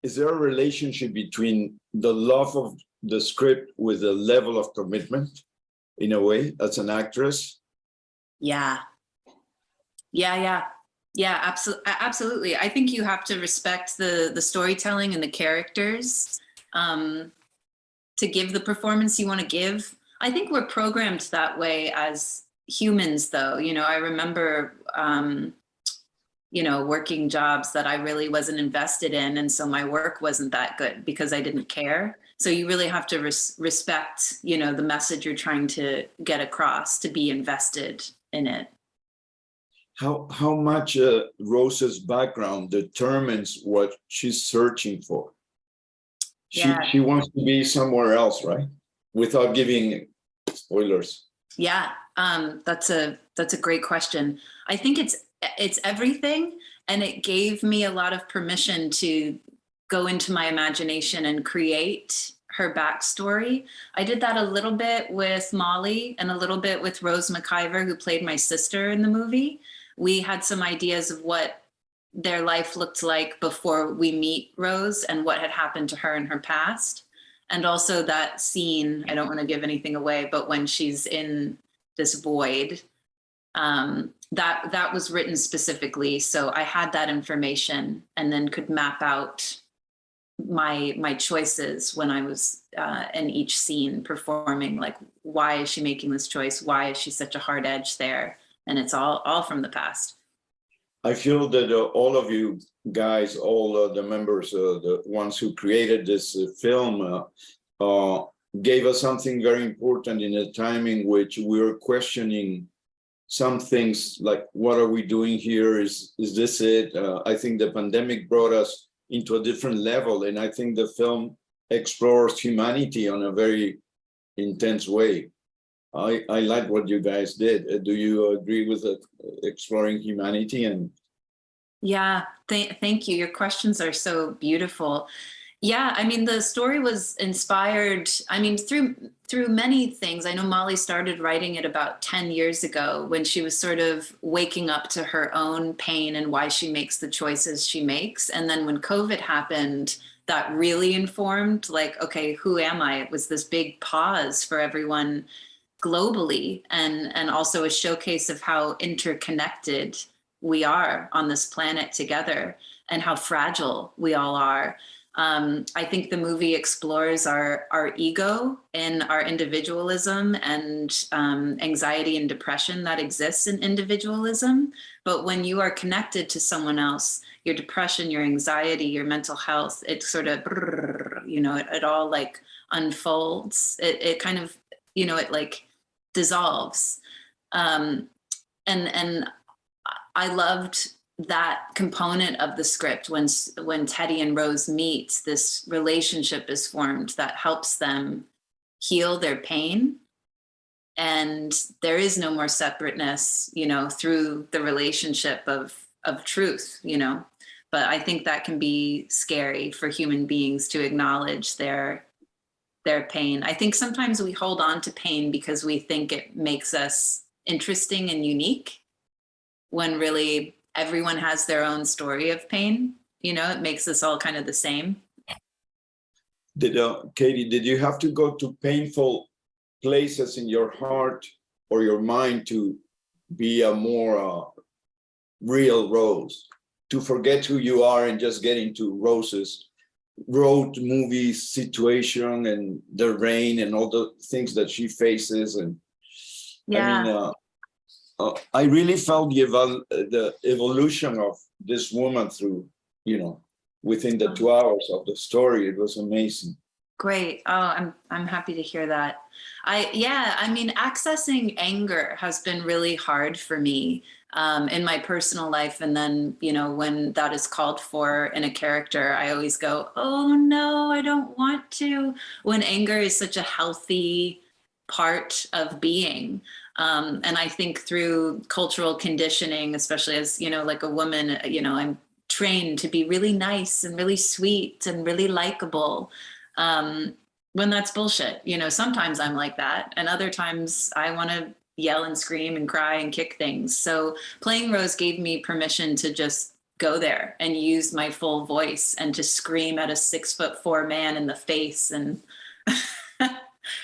is there a relationship between the love of the script with the level of commitment, in a way, as an actress? Yeah. Yeah, absolutely. I think you have to respect the storytelling and the characters to give the performance you want to give. I think we're programmed that way as humans, though. You know, I remember, you know, working jobs that I really wasn't invested in, and so my work wasn't that good because I didn't care. So you really have to respect, you know, the message you're trying to get across, to be invested in it. How much Rose's background determines what she's searching for? She wants to be somewhere else, right? Without giving spoilers. Yeah, that's a great question. I think it's everything, and it gave me a lot of permission to go into my imagination and create her backstory. I did that a little bit with Molly and a little bit with Rose McIver, who played my sister in the movie. We had some ideas of what their life looked like before we meet Rose and what had happened to her in her past. And also that scene, I don't want to give anything away, but when she's in this void, that was written specifically. So I had that information and then could map out my choices when I was in each scene performing, like, why is she making this choice? Why is she such a hard edge there? And it's all from the past. I feel that all of you guys, all the members, the ones who created this film, gave us something very important in a time in which we're questioning some things, like, what are we doing here? Is this it? I think the pandemic brought us into a different level, and I think the film explores humanity on a very intense way. I like what you guys did. Do you agree with exploring humanity? And yeah, thank you. Your questions are so beautiful. Yeah, I mean, the story was inspired, I mean, through many things. I know Molly started writing it about 10 years ago when she was sort of waking up to her own pain and why she makes the choices she makes. And then when COVID happened, that really informed, like, okay, who am I? It was this big pause for everyone globally, and also a showcase of how interconnected we are on this planet together and how fragile we all are. I think the movie explores our ego and our individualism and anxiety and depression that exists in individualism. But when you are connected to someone else, your depression, your anxiety, your mental health, it sort of, you know, it all like unfolds. It kind of, you know, it like dissolves. And I loved that component of the script when Teddy and Rose meet, this relationship is formed that helps them heal their pain. And there is no more separateness, you know, through the relationship of truth, you know. But I think that can be scary for human beings to acknowledge their pain. I think sometimes we hold on to pain because we think it makes us interesting and unique, when really everyone has their own story of pain. You know, it makes us all kind of the same. Katie, did you have to go to painful places in your heart or your mind to be a more real Rose, to forget who you are and just get into Rose's road movie situation and the rain and all the things that she faces? And yeah. I mean, I really felt the evolution of this woman through, you know, within the 2 hours of the story. It was amazing. Great. Oh, I'm happy to hear that. I mean, accessing anger has been really hard for me in my personal life. And then, you know, when that is called for in a character, I always go, oh no, I don't want to. When anger is such a healthy part of being. And I think through cultural conditioning, especially as, you know, like a woman, you know, I'm trained to be really nice and really sweet and really likable. When that's bullshit. You know, sometimes I'm like that, and other times I want to yell and scream and cry and kick things. So playing Rose gave me permission to just go there and use my full voice and to scream at a 6'4" man in the face. And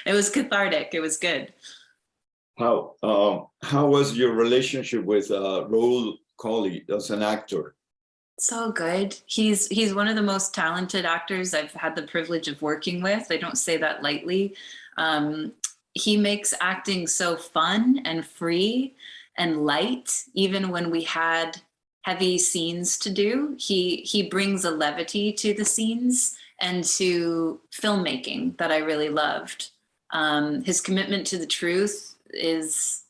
it was cathartic. It was good. How was your relationship with Raul Coley as an actor? So good. He's one of the most talented actors I've had the privilege of working with. I don't say that lightly. He makes acting so fun and free and light, even when we had heavy scenes to do. He brings a levity to the scenes and to filmmaking that I really loved. His commitment to the truth is,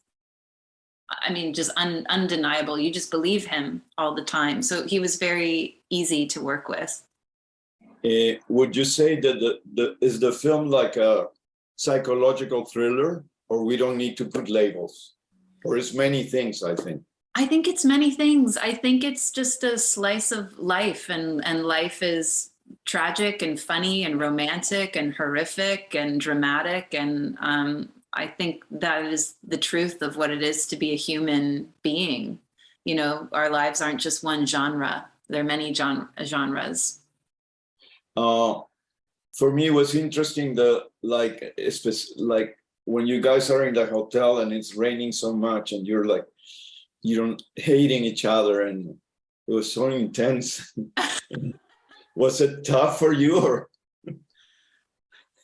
I mean, just undeniable. You just believe him all the time. So he was very easy to work with. Would you say that is the film like a psychological thriller, or we don't need to put labels, or it's many things? I think it's many things. I think it's just a slice of life, and life is tragic and funny and romantic and horrific and dramatic. And I think that is the truth of what it is to be a human being. You know, our lives aren't just one genre. There are many genres. For me, it was interesting like when you guys are in the hotel and it's raining so much and you're like, you don't hating each other, and it was so intense. Was it tough for you, or?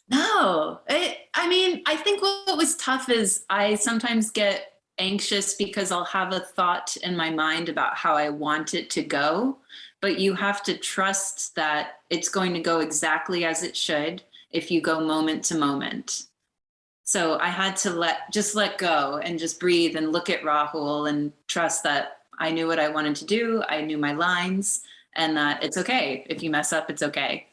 No, I mean, I think what was tough is I sometimes get anxious because I'll have a thought in my mind about how I want it to go, but you have to trust that it's going to go exactly as it should if you go moment to moment. So I had to let go and just breathe and look at Rahul and trust that I knew what I wanted to do. I knew my lines, and that it's okay. If you mess up, it's okay.